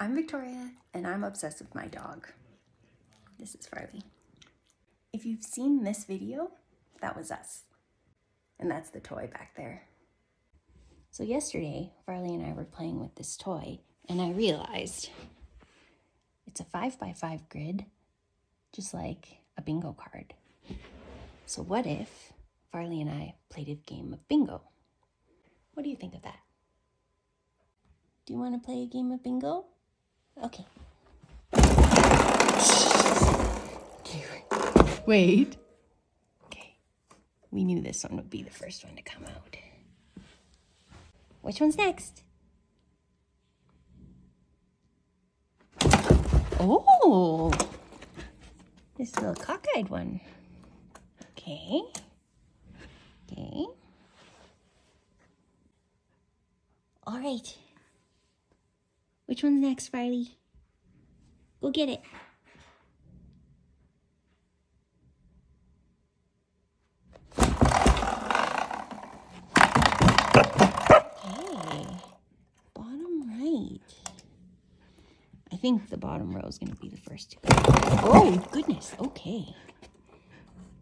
I'm Victoria, and I'm obsessed with my dog. This is Farley. If you've seen this video, that was us. And that's the toy back there. So yesterday, Farley and I were playing with this toy, and I realized it's a 5x5 grid, just like a bingo card. So what if Farley and I played a game of bingo? What do you think of that? Do you want to play a game of bingo? Okay. Wait. Okay. We knew this one would be the first one to come out. Which one's next? Oh! This little cockeyed one. Okay. Okay. All right. Which one's next, Farley? Go get it. Okay. Bottom right. I think the bottom row is going to be the first to go. Oh, goodness. Okay.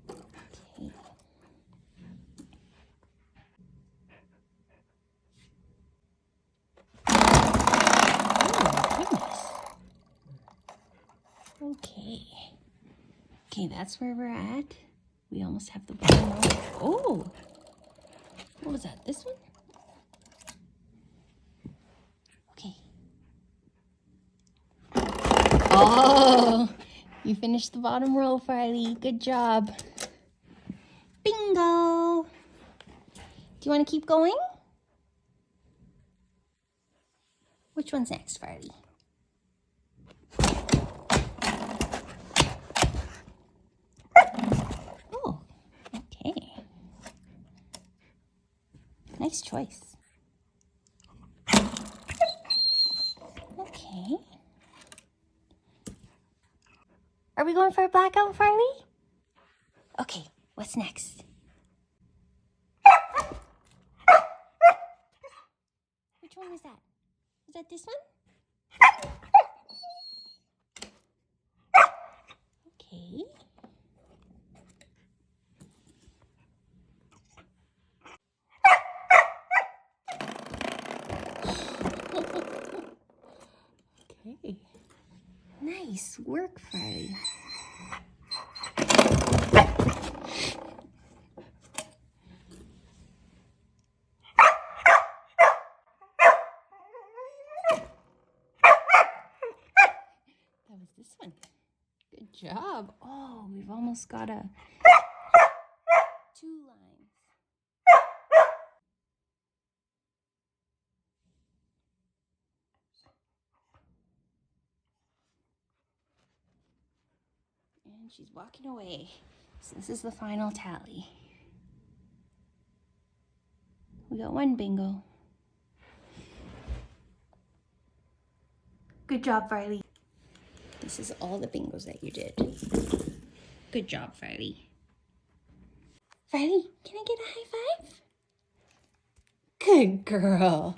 Okay. Okay. Okay, that's where we're at. We almost have the bottom row. Oh! What was that? This one? Okay. Oh! You finished the bottom row, Farley. Good job. Bingo! Do you want to keep going? Which one's next, Farley? Oh, okay. Nice choice. Okay. Are we going for a blackout, Farley? Okay, what's next? Which one was that? Was that this one? Okay. Okay. Nice work, Farley. That was this one. Good job. Oh, we've almost got 2 lines. And she's walking away. So this is the final tally. We got 1 bingo. Good job, Farley. This is all the bingos that you did. Good job, Farley. Farley, can I get a high five? Good girl.